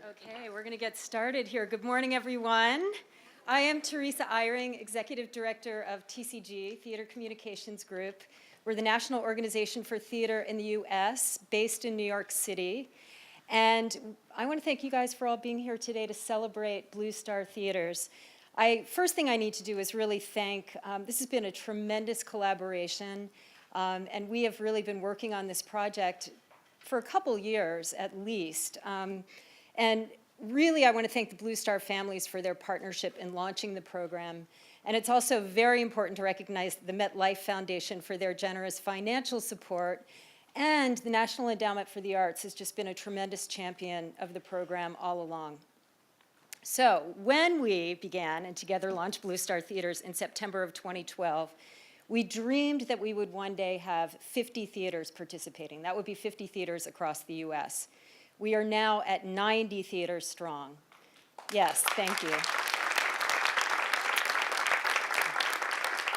Okay, we're going to get started here. Good morning, everyone. I am Teresa Eyring, Executive Director of TCG, Theater Communications Group. We're the national organization for theater in the U.S., based in New York City. And I want to thank you guys for all being here today to celebrate Blue Star Theaters. First thing I need to do is really thank, this has been a tremendous collaboration, and we have really been working on this project for a couple years at least. And really, I want to thank the Blue Star families for their partnership in launching the program. And it's also very important to recognize the MetLife Foundation for their generous financial support. And the National Endowment for the Arts has just been a tremendous champion of the program all along. So when we began and together launched Blue Star Theaters in September of 2012, we dreamed that we would one day have 50 theaters participating. That would be 50 theaters across the US. We are now at 90 theaters strong. Yes, thank you.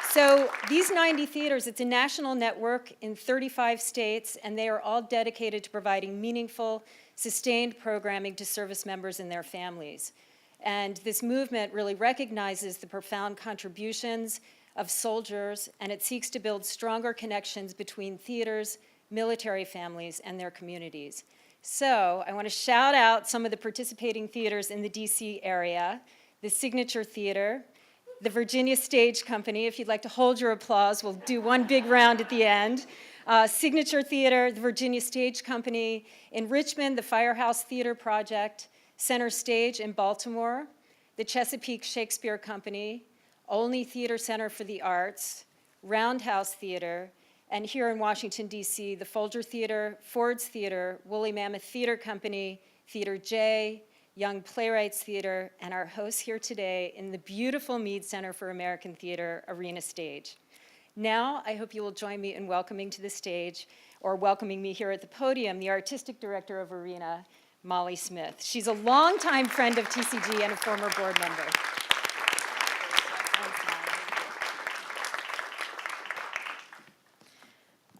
So these 90 theaters, it's a national network in 35 states, and they are all dedicated to providing meaningful, sustained programming to service members and their families. And this movement really recognizes the profound contributions of soldiers, and it seeks to build stronger connections between theaters, military families, and their communities. So I want to shout out some of the participating theaters in the DC area: the Signature Theater, the Virginia Stage Company. If you'd like to hold your applause, we'll do one big round at the end. Signature Theater, the Virginia Stage Company. In Richmond, the Firehouse Theater Project, Center Stage in Baltimore, the Chesapeake Shakespeare Company, Olney Theater Center for the Arts, Roundhouse Theater, and here in Washington, D.C., the Folger Theater, Ford's Theater, Woolly Mammoth Theater Company, Theater J, Young Playwrights Theater, and our hosts here today in the beautiful Mead Center for American Theater, Arena Stage. Now, I hope you will join me in welcoming to the stage, or welcoming me here at the podium, the Artistic Director of Arena, Molly Smith. She's a longtime friend of TCG and a former board member.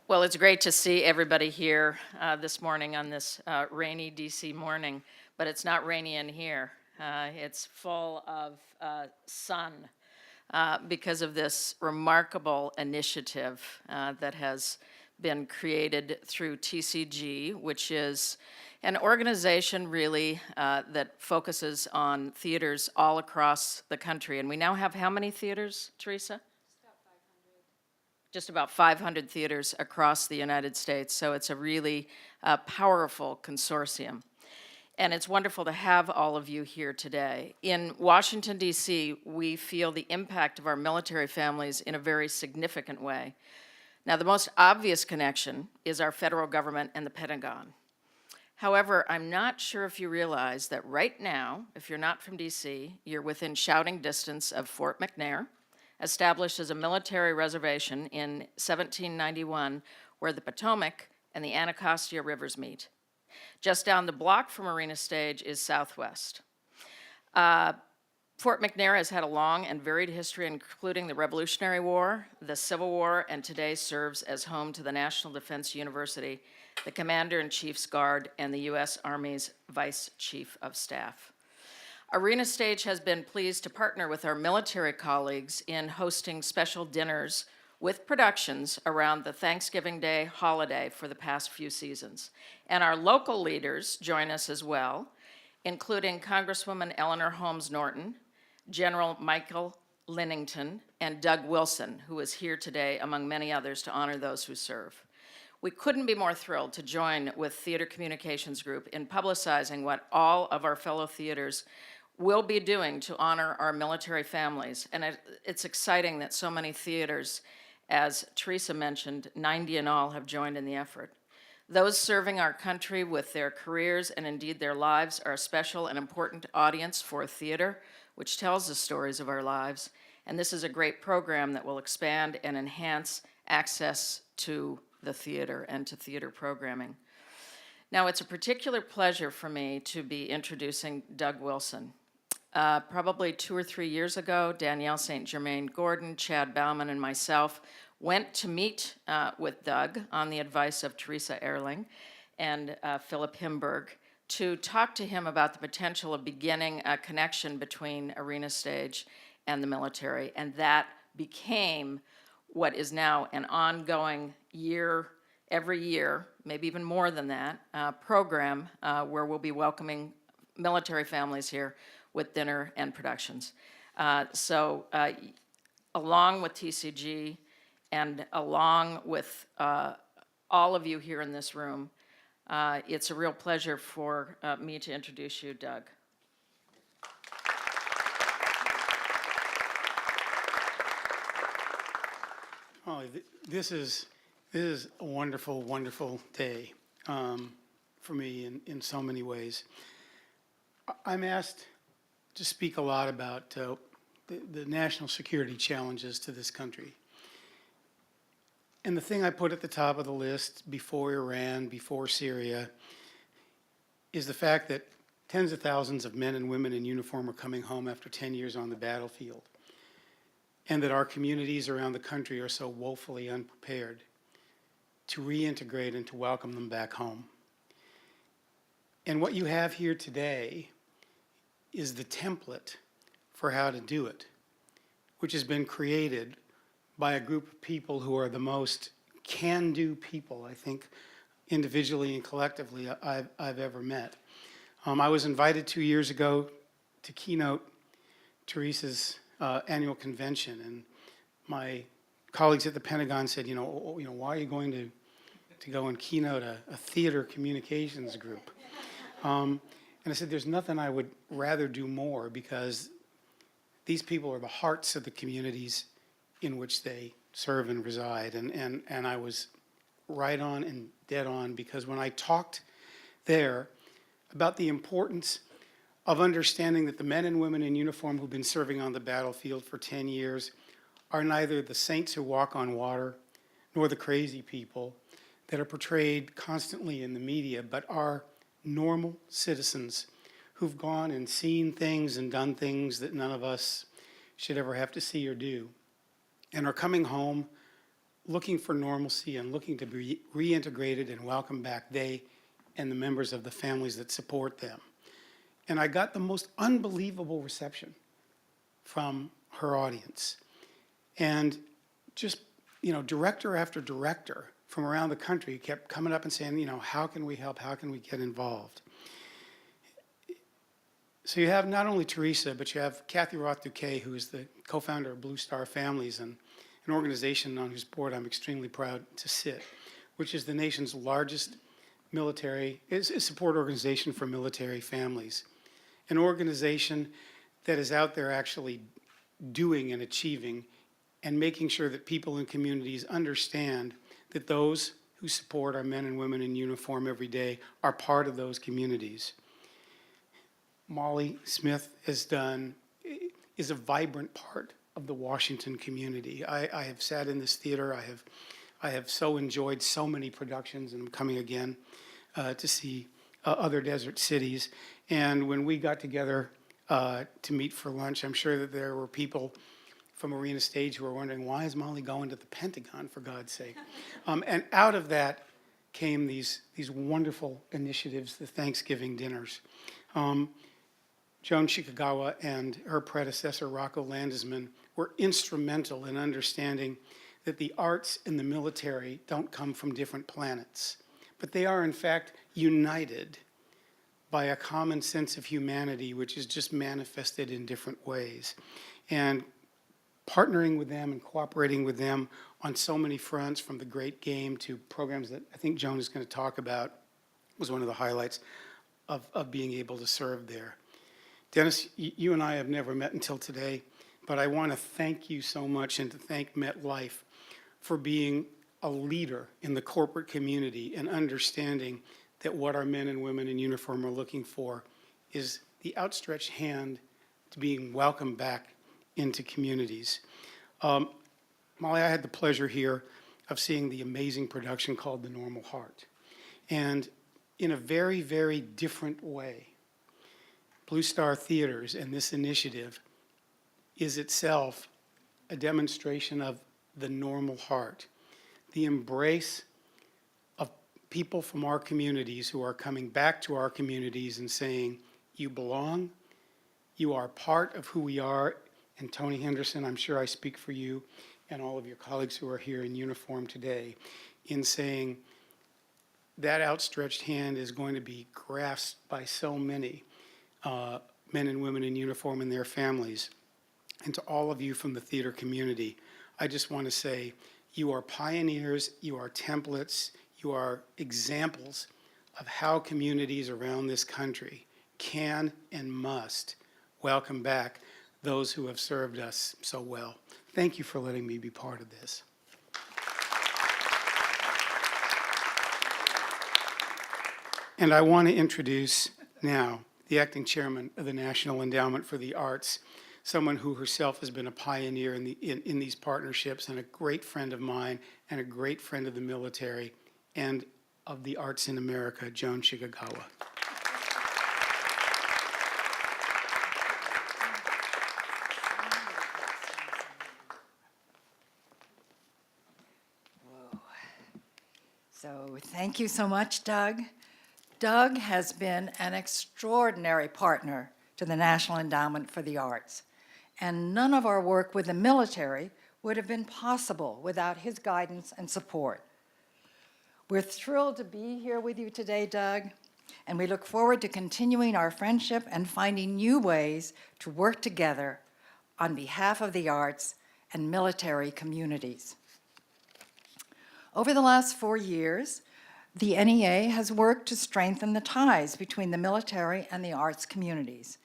Well, it's great to see everybody here this morning on this rainy DC morning, but it's not rainy in here. It's full of sun because of this remarkable initiative that has been created through TCG, which is an organization really that focuses on theaters all across the country. And we now have how many theaters, Teresa? Just about 500 theaters across the United States, so it's a really powerful consortium. And it's wonderful to have all of you here today. In Washington, D.C., we feel the impact of our military families in a very significant way. Now, the most obvious connection is our federal government and the Pentagon. However, I'm not sure if you realize that right now, if you're not from D.C., you're within shouting distance of Fort McNair, established as a military reservation in 1791, where the Potomac and the Anacostia rivers meet. Just down the block from Arena Stage is Southwest. Fort McNair has had a long and varied history, including the Revolutionary War, the Civil War, and today serves as home to the National Defense University, the Commander-in-Chief's Guard, and the U.S. Army's Vice Chief of Staff. Arena Stage has been pleased to partner with our military colleagues in hosting special dinners with productions around the Thanksgiving Day holiday for the past few seasons. And our local leaders join us as well, including Congresswoman Eleanor Holmes Norton, General Michael Linnington, and Doug Wilson, who is here today, among many others, to honor those who serve. We couldn't be more thrilled to join with Theater Communications Group in publicizing what all of our fellow theaters will be doing to honor our military families. And it's exciting that so many theaters, as Teresa mentioned, 90 in all, have joined in the effort. Those serving our country with their careers and indeed their lives are a special and important audience for theater, which tells the stories of our lives. And this is a great program that will expand and enhance access to the theater and to theater programming. Now, it's a particular pleasure for me to be introducing Doug Wilson. Probably 2 or 3 years ago, Danielle St. Germain Gordon, Chad Bauman, and myself went to meet with Doug on the advice of Teresa Erling and Philip Himberg to talk to him about the potential of beginning a connection between Arena Stage and the military. And that became what is now an ongoing every year, maybe even more than that, program where we'll be welcoming military families here with dinner and productions. So along with TCG and along with all of you here in this room, it's a real pleasure for me to introduce you, Doug. Oh, this is a wonderful, wonderful day for me in so many ways. I'm asked to speak a lot about the national security challenges to this country. And the thing I put at the top of the list before Iran, before Syria, is the fact that tens of thousands of men and women in uniform are coming home after 10 years on the battlefield, and that our communities around the country are so woefully unprepared to reintegrate and to welcome them back home. And what you have here today is the template for how to do it, which has been created by a group of people who are the most can-do people, I think, individually and collectively I've ever met. I was invited 2 years ago to keynote Teresa's annual convention, and my colleagues at the Pentagon said, why are you going to go and keynote a theater communications group? And I said, there's nothing I would rather do more, because these people are the hearts of the communities in which they serve and reside. And I was right on and dead on, because when I talked there about the importance of understanding that the men and women in uniform who've been serving on the battlefield for 10 years are neither the saints who walk on water nor the crazy people that are portrayed constantly in the media, but are normal citizens who've gone and seen things and done things that none of us should ever have to see or do, and are coming home looking for normalcy and looking to be reintegrated and welcome back, they and the members of the families that support them. And I got the most unbelievable reception from her audience. And just, director after director from around the country kept coming up and saying, how can we help? How can we get involved? So you have not only Teresa, but you have Kathy Roth-Duquet, who is the co-founder of Blue Star Families, and an organization on whose board I'm extremely proud to sit, which is the nation's largest support organization for military families. An organization that is out there actually doing and achieving and making sure that people in communities understand that those who support our men and women in uniform every day are part of those communities. Molly Smith is a vibrant part of the Washington community. I have sat in this theater. I have so enjoyed so many productions, and I'm coming again to see other desert cities. And when we got together to meet for lunch, I'm sure that there were people from Arena Stage who were wondering, why is Molly going to the Pentagon, for God's sake? And out of that came these wonderful initiatives, the Thanksgiving dinners. Joan Chikagawa and her predecessor, Rocco Landesman, were instrumental in understanding that the arts and the military don't come from different planets, but they are, in fact, united by a common sense of humanity, which is just manifested in different ways. And partnering with them and cooperating with them on so many fronts, from the Great Game to programs that I think Joan is going to talk about, was one of the highlights of being able to serve there. Dennis, you and I have never met until today, but I want to thank you so much, and to thank MetLife for being a leader in the corporate community and understanding that what our men and women in uniform are looking for is the outstretched hand to being welcomed back into communities. Molly, I had the pleasure here of seeing the amazing production called The Normal Heart. And in a very, very different way, Blue Star Theaters and this initiative is itself a demonstration of the normal heart, the embrace of people from our communities who are coming back to our communities and saying, you belong, you are part of who we are. And Tony Henderson, I'm sure I speak for you and all of your colleagues who are here in uniform today in saying that outstretched hand is going to be grasped by so many men and women in uniform and their families. And to all of you from the theater community, I just want to say you are pioneers, you are templates, you are examples of how communities around this country can and must welcome back those who have served us so well. Thank you for letting me be part of this. And I want to introduce now the acting chairman of the National Endowment for the Arts, someone who herself has been a pioneer in these partnerships and a great friend of mine and a great friend of the military and of the arts in America, Joan Shigagawa. So thank you so much, Doug. Doug has been an extraordinary partner to the National Endowment for the Arts, and none of our work with the military would have been possible without his guidance and support. We're thrilled to be here with you today, Doug, and we look forward to continuing our friendship and finding new ways to work together on behalf of the arts and military communities. Over the last 4 years, the NEA has worked to strengthen the ties between the military and the arts communities.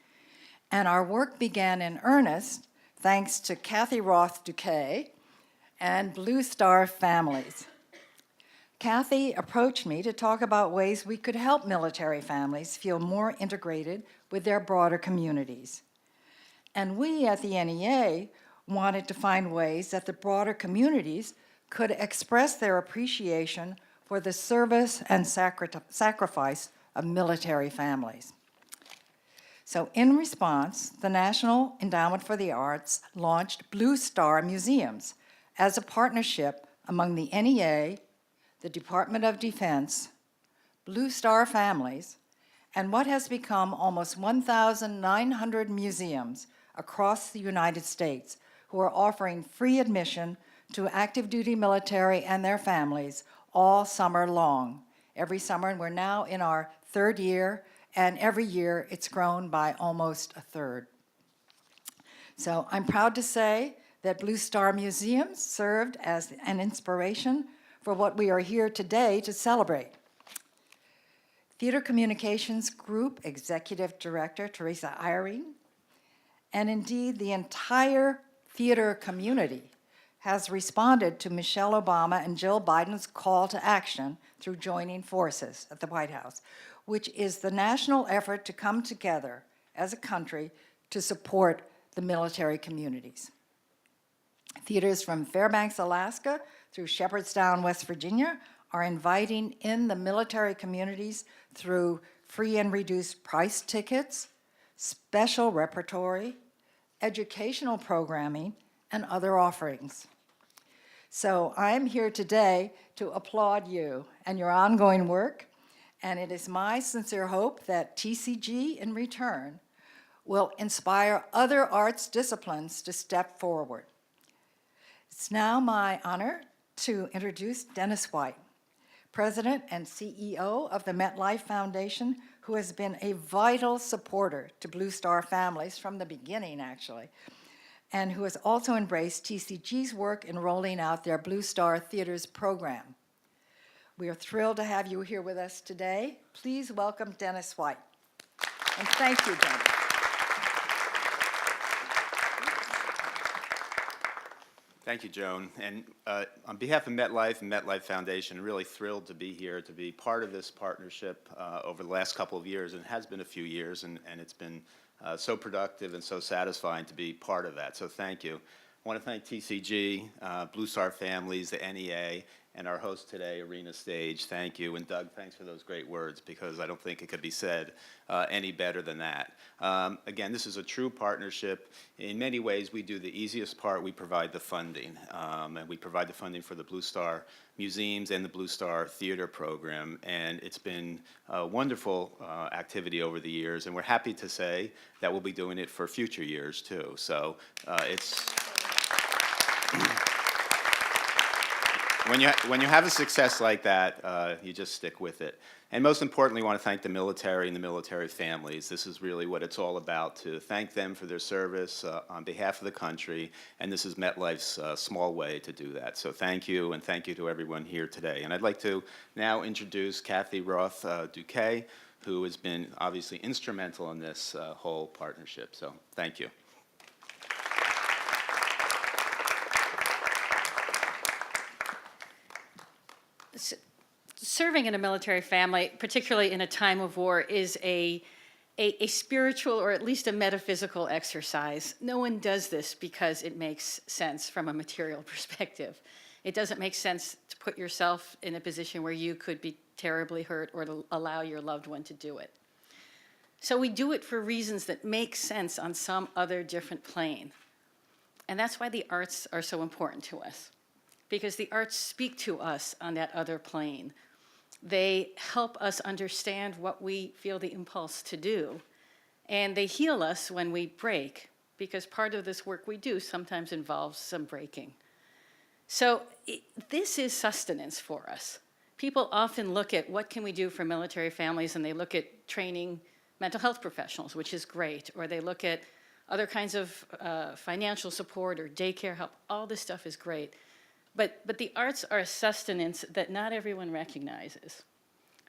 And our work began in earnest thanks to Kathy Roth Duquet and Blue Star Families. Kathy approached me to talk about ways we could help military families feel more integrated with their broader communities. And we at the NEA wanted to find ways that the broader communities could express their appreciation for the service and sacrifice of military families. So in response, the National Endowment for the Arts launched Blue Star Museums as a partnership among the NEA, the Department of Defense, Blue Star Families, and what has become almost 1,900 museums across the United States who are offering free admission to active duty military and their families all summer long. Every summer, and we're now in our 3rd year, and every year it's grown by almost a third. So I'm proud to say that Blue Star Museums served as an inspiration for what we are here today to celebrate. Theater Communications Group Executive Director Teresa Eyring, and indeed the entire theater community, has responded to Michelle Obama and Jill Biden's call to action through joining forces at the White House, which is the national effort to come together as a country to support the military communities. Theaters from Fairbanks, Alaska, through Shepherdstown, West Virginia, are inviting in the military communities through free and reduced price tickets, special repertory, educational programming, and other offerings. So I'm here today to applaud you and your ongoing work, and it is my sincere hope that TCG, in return, will inspire other arts disciplines to step forward. It's now my honor to introduce Dennis White, President and CEO of the MetLife Foundation, who has been a vital supporter to Blue Star Families from the beginning, actually, and who has also embraced TCG's work in rolling out their Blue Star Theaters program. We are thrilled to have you here with us today. Please welcome Dennis White. And thank you, Dennis. Thank you, Joan. And on behalf of MetLife and MetLife Foundation, really thrilled to be here, to be part of this partnership over the last couple of years, and it has been a few years, and it's been so productive and so satisfying to be part of that. So thank you. I want to thank TCG, Blue Star Families, the NEA, and our host today, Arena Stage. Thank you. And Doug, thanks for those great words, because I don't think it could be said any better than that. Again, this is a true partnership. In many ways, we do the easiest part. We provide the funding. And we provide the funding for the Blue Star Museums and the Blue Star Theater program. And it's been a wonderful activity over the years. And we're happy to say that we'll be doing it for future years, too. So it's... When you have a success like that, you just stick with it. And most importantly, I want to thank the military and the military families. This is really what it's all about, to thank them for their service on behalf of the country, and this is MetLife's small way to do that. So thank you, and thank you to everyone here today. And I'd like to now introduce Kathy Roth Duque, who has been obviously instrumental in this whole partnership. So thank you. Serving in a military family, particularly in a time of war, is a spiritual or at least a metaphysical exercise. No one does this because it makes sense from a material perspective. It doesn't make sense to put yourself in a position where you could be terribly hurt or to allow your loved one to do it. So we do it for reasons that make sense on some other different plane. And that's why the arts are so important to us, because the arts speak to us on that other plane. They help us understand what we feel the impulse to do, and they heal us when we break, because part of this work we do sometimes involves some breaking. So this is sustenance for us. People often look at what can we do for military families, and they look at training mental health professionals, which is great, or they look at other kinds of financial support or daycare help. All this stuff is great. But the arts are a sustenance that not everyone recognizes.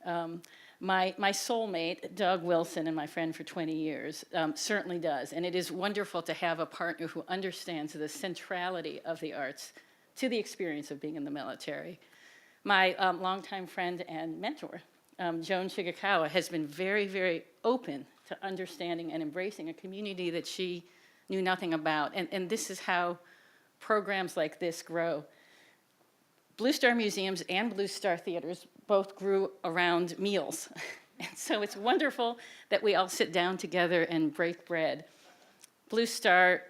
My soulmate, Doug Wilson, and my friend for 20 years, certainly does. And it is wonderful to have a partner who understands the centrality of the arts to the experience of being in the military. My longtime friend and mentor, Joan Shigakawa, has been very, very open to understanding and embracing a community that she knew nothing about. And this is how programs like this grow. Blue Star Museums and Blue Star Theaters both grew around meals. And so it's wonderful that we all sit down together and break bread. Blue Star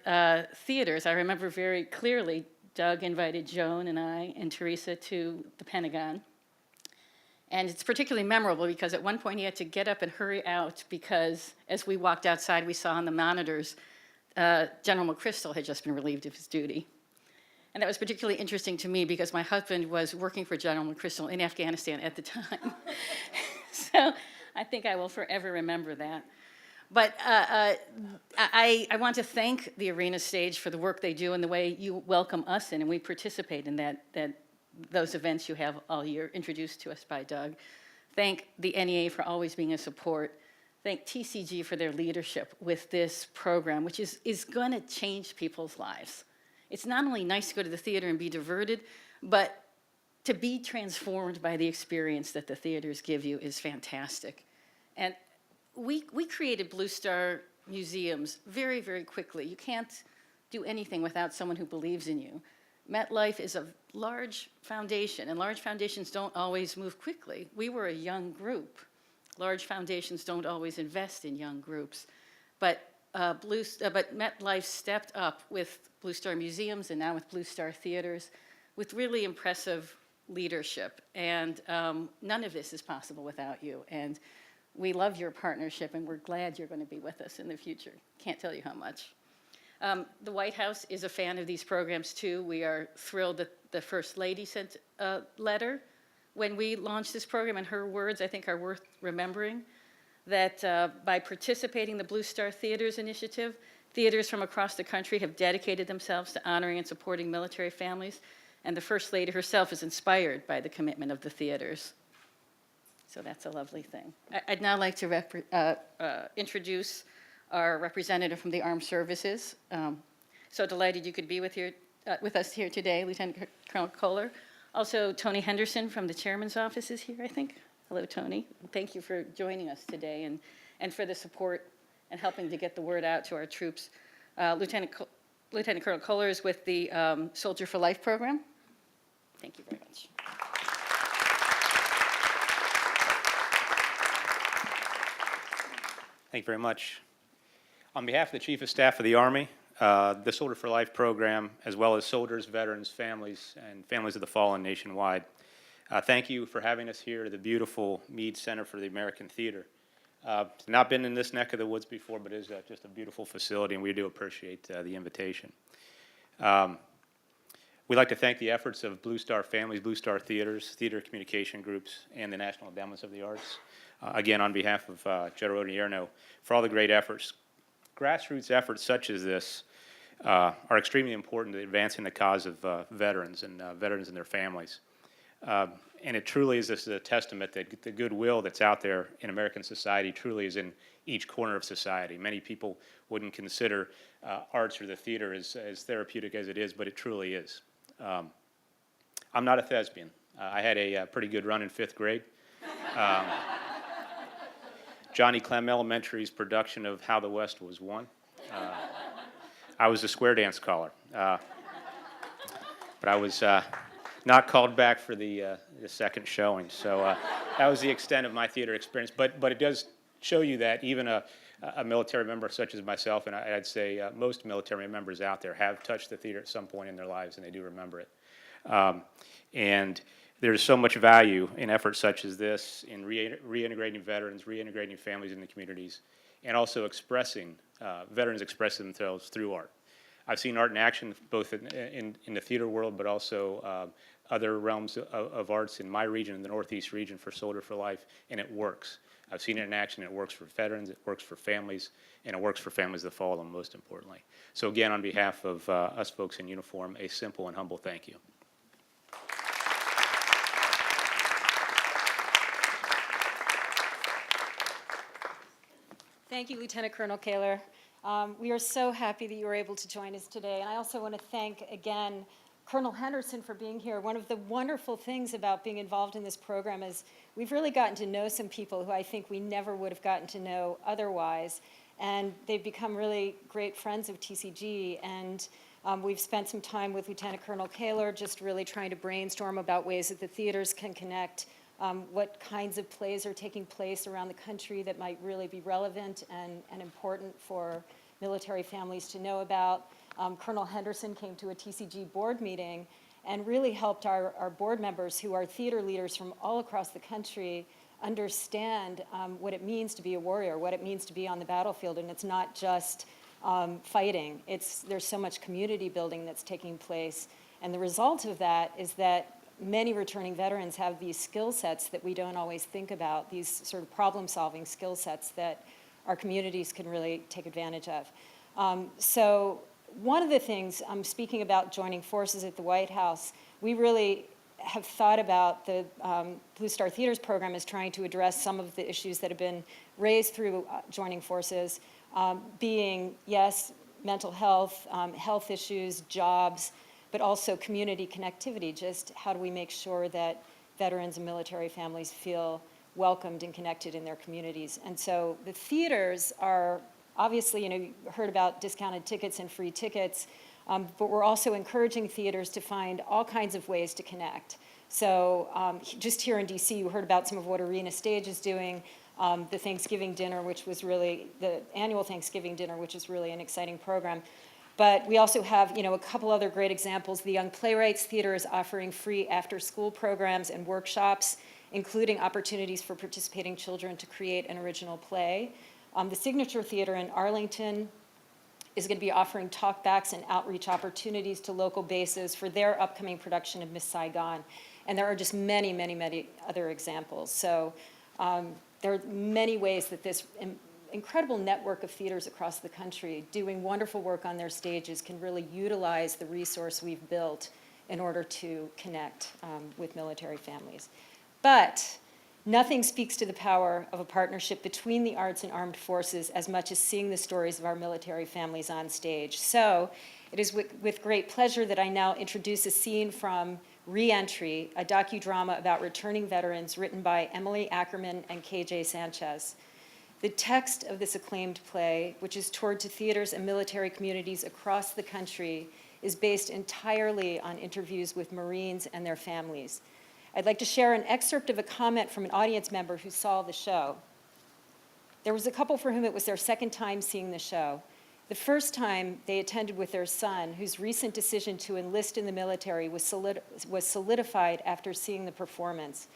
Theaters, I remember very clearly, Doug invited Joan and I and Teresa to the Pentagon. And it's particularly memorable because at one point he had to get up and hurry out because as we walked outside, we saw on the monitors, General McChrystal had just been relieved of his duty. And that was particularly interesting to me because my husband was working for General McChrystal in Afghanistan at the time. So I think I will forever remember that. But I want to thank the Arena Stage for the work they do and the way you welcome us in, and we participate in those events you have all year, introduced to us by Doug. Thank the NEA for always being a support. Thank TCG for their leadership with this program, which is going to change people's lives. It's not only nice to go to the theater and be diverted, but to be transformed by the experience that the theaters give you is fantastic. And we created Blue Star Museums very, very quickly. You can't do anything without someone who believes in you. MetLife is a large foundation, and large foundations don't always move quickly. We were a young group. Large foundations don't always invest in young groups. But MetLife stepped up with Blue Star Museums and now with Blue Star Theaters with really impressive leadership. And none of this is possible without you. And we love your partnership, and we're glad you're going to be with us in the future. Can't tell you how much. The White House is a fan of these programs, too. We are thrilled that the First Lady sent a letter when we launched this program, and her words, I think, are worth remembering, that by participating in the Blue Star Theaters initiative, theaters from across the country have dedicated themselves to honoring and supporting military families, and the First Lady herself is inspired by the commitment of the theaters. So that's a lovely thing. I'd now like to introduce our representative from the Armed Services. So delighted you could be with us here today, Lieutenant Colonel Kohler. Also, Tony Henderson from the Chairman's office is here, I think. Hello, Tony. Thank you for joining us today and for the support and helping to get the word out to our troops. Lieutenant Lieutenant Colonel Kohlers with the Soldier for Life program. Thank you very much. Thank you very much. On behalf of the Chief of Staff of the Army, the Soldier for Life program, as well as soldiers, veterans, families, and families of the fallen nationwide, thank you for having us here at the beautiful Meade Center for the American Theater. It's not been in this neck of the woods before, but it is just a beautiful facility, and we do appreciate the invitation. We'd like to thank the efforts of Blue Star Families, Blue Star Theaters, theater communication groups, and the National Endowments of the Arts. Again, on behalf of General Odierno, for all the great efforts. Grassroots efforts such as this are extremely important to advancing the cause of veterans and their families. And it truly is a testament that the goodwill that's out there in American society truly is in each corner of society. Many people wouldn't consider arts or the theater as therapeutic as it is, but it truly is. I'm not a thespian. I had a pretty good run in 5th grade. Johnny Clem Elementary's production of How the West Was Won. I was a square dance caller, but I was not called back for the second showing. So that was the extent of my theater experience. But it does show you that even a military member such as myself, and I'd say most military members out there have touched the theater at some point in their lives, and they do remember it. And there's so much value in efforts such as this, in reintegrating veterans, reintegrating families in the communities, and also expressing, veterans expressing themselves through art. I've seen art in action both in the theater world, but also other realms of arts in my region, in the Northeast region for Soldier for Life, and it works. I've seen it in action. It works for veterans, it works for families, and it works for families that follow them, most importantly. So again, on behalf of us folks in uniform, a simple and humble thank you. Thank you, Lieutenant Colonel Kaler. We are so happy that you were able to join us today. And I also want to thank, again, Colonel Henderson for being here. One of the wonderful things about being involved in this program is we've really gotten to know some people who I think we never would have gotten to know otherwise. And they've become really great friends of TCG. And we've spent some time with Lieutenant Colonel Kaler just really trying to brainstorm about ways that the theaters can connect, what kinds of plays are taking place around the country that might really be relevant and important for military families to know about. Colonel Henderson came to a TCG board meeting and really helped our board members, who are theater leaders from all across the country, understand what it means to be a warrior, what it means to be on the battlefield. And it's not just fighting. There's so much community building that's taking place. And the result of that is that many returning veterans have these skill sets that we don't always think about, these sort of problem-solving skill sets that our communities can really take advantage of. So one of the things, speaking about joining forces at the White House, we really have thought about the Blue Star Theaters program as trying to address some of the issues that have been raised through joining forces, being, yes, mental health, health issues, jobs, but also community connectivity. Just how do we make sure that veterans and military families feel welcomed and connected in their communities? And so the theaters are obviously, you heard about discounted tickets and free tickets, but we're also encouraging theaters to find all kinds of ways to connect. So just here in DC, you heard about some of what Arena Stage is doing, the Thanksgiving dinner, which was really, the annual Thanksgiving dinner, which is really an exciting program. But we also have, a couple other great examples. The Young Playwrights Theater is offering free after-school programs and workshops, including opportunities for participating children to create an original play. The Signature Theater in Arlington is going to be offering talkbacks and outreach opportunities to local bases for their upcoming production of Miss Saigon. And there are just many, many, many other examples. So there are many ways that this incredible network of theaters across the country doing wonderful work on their stages can really utilize the resource we've built in order to connect with military families. But nothing speaks to the power of a partnership between the arts and armed forces as much as seeing the stories of our military families on stage. So it is with great pleasure that I now introduce a scene from Re-Entry, a docudrama about returning veterans written by Emily Ackerman and KJ Sanchez. The text of this acclaimed play, which is toured to theaters and military communities across the country, is based entirely on interviews with Marines and their families. I'd like to share an excerpt of a comment from an audience member who saw the show. There was a couple for whom it was their second time seeing the show. The first time they attended with their son, whose recent decision to enlist in the military was solidified after seeing the performance.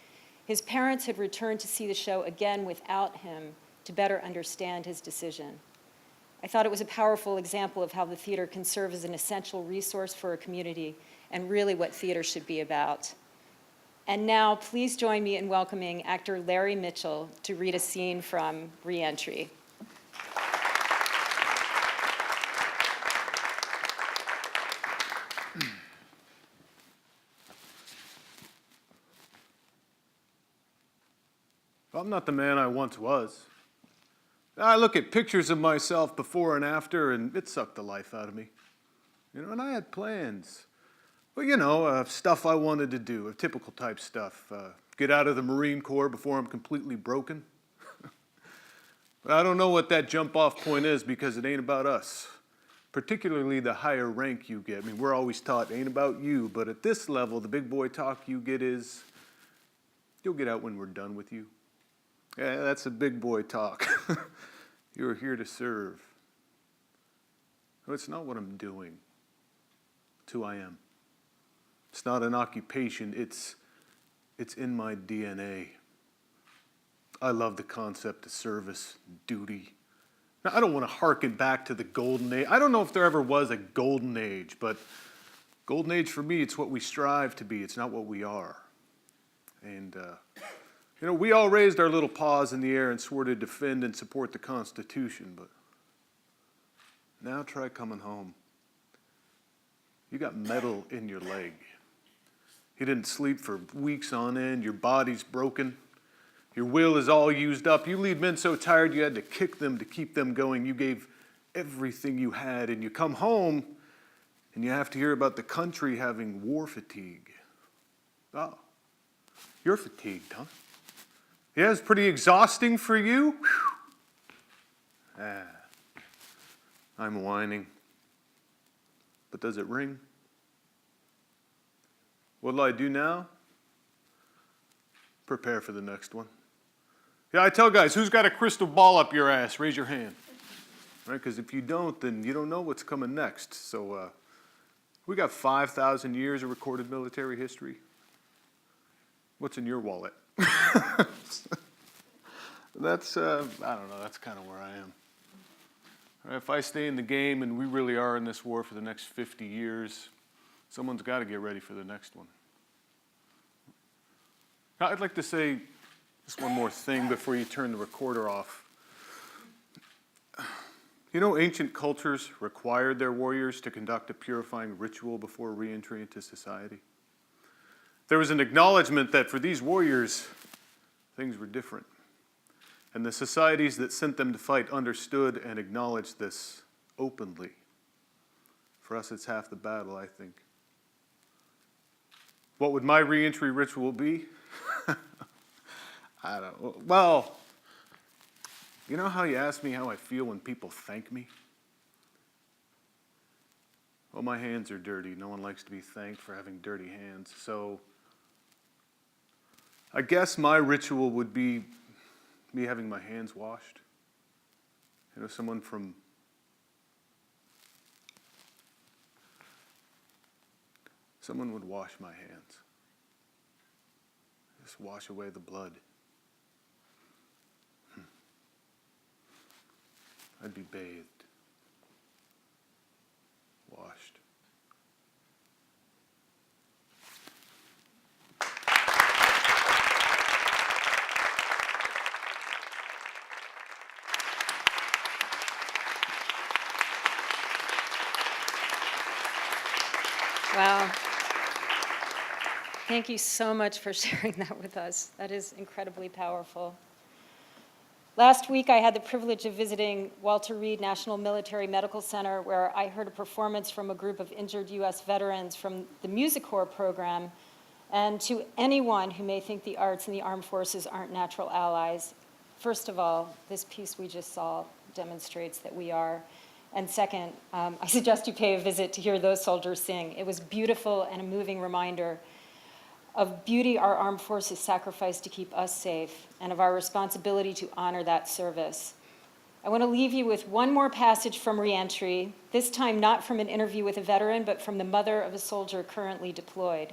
His parents had returned to see the show again without him to better understand his decision. I thought it was a powerful example of how the theater can serve as an essential resource for a community and really what theater should be about. And now, please join me in welcoming actor Larry Mitchell to read a scene from Re-Entry. I'm not the man I once was. I look at pictures of myself before and after, and it sucked the life out of me. And I had plans. Well, stuff I wanted to do, typical type stuff. Get out of the Marine Corps before I'm completely broken. But I don't know what that jump-off point is because it ain't about us. Particularly the higher rank you get. We're always taught it ain't about you, but at this level, the big boy talk you get is, you'll get out when we're done with you. Yeah, that's a big boy talk. You're here to serve. No, it's not what I'm doing. It's who I am. It's not an occupation. It's in my DNA. I love the concept of service, duty. Now, I don't want to harken back to the golden age. I don't know if there ever was a golden age, but golden age for me, it's what we strive to be. It's not what we are. And, we all raised our little paws in the air and swore to defend and support the Constitution, but now try coming home. You got metal in your leg. You didn't sleep for weeks on end. Your body's broken. Your will is all used up. You leave men so tired you had to kick them to keep them going. You gave everything you had, and you come home and you have to hear about the country having war fatigue. Oh, you're fatigued, huh? Yeah, it's pretty exhausting for you? I'm whining. But does it ring? What'll I do now? Prepare for the next one. Yeah, I tell guys, who's got a crystal ball up your ass? Raise your hand. Right? Because if you don't, then you don't know what's coming next. So we got 5,000 years of recorded military history. What's in your wallet? That's, I don't know, that's kind of where I am. Right, if I stay in the game and we really are in this war for the next 50 years, someone's got to get ready for the next one. Now, I'd like to say just one more thing before you turn the recorder off. Ancient cultures required their warriors to conduct a purifying ritual before re-entry into society. There was an acknowledgement that for these warriors, things were different. And the societies that sent them to fight understood and acknowledged this openly. For us, it's half the battle, I think. What would my re-entry ritual be? I don't know. Well, you know how you ask me how I feel when people thank me? Well, my hands are dirty. No one likes to be thanked for having dirty hands. So I guess my ritual would be me having my hands washed. Someone would wash my hands. Just wash away the blood. I'd be bathed, washed. Wow. Thank you so much for sharing that with us. That is incredibly powerful. Last week, I had the privilege of visiting Walter Reed National Military Medical Center, where I heard a performance from a group of injured U.S. veterans from the Music Corps program. And to anyone who may think the arts and the armed forces aren't natural allies, first of all, this piece we just saw demonstrates that we are. And second, I suggest you pay a visit to hear those soldiers sing. It was beautiful and a moving reminder of beauty our armed forces sacrifice to keep us safe, and of our responsibility to honor that service. I want to leave you with one more passage from Reentry, this time not from an interview with a veteran, but from the mother of a soldier currently deployed.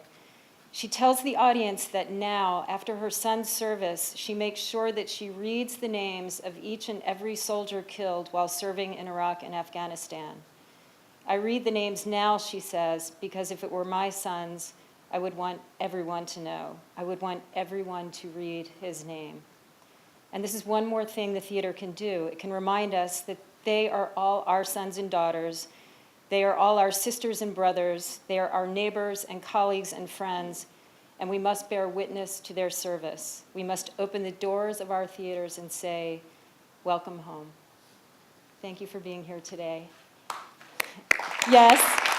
She tells the audience that now, after her son's service, she makes sure that she reads the names of each and every soldier killed while serving in Iraq and Afghanistan. I read the names now, she says, because if it were my sons, I would want everyone to know. I would want everyone to read his name. And this is one more thing the theater can do. It can remind us that they are all our sons and daughters. They are all our sisters and brothers. They are our neighbors and colleagues and friends, and we must bear witness to their service. We must open the doors of our theaters and say, welcome home. Thank you for being here today. Yes?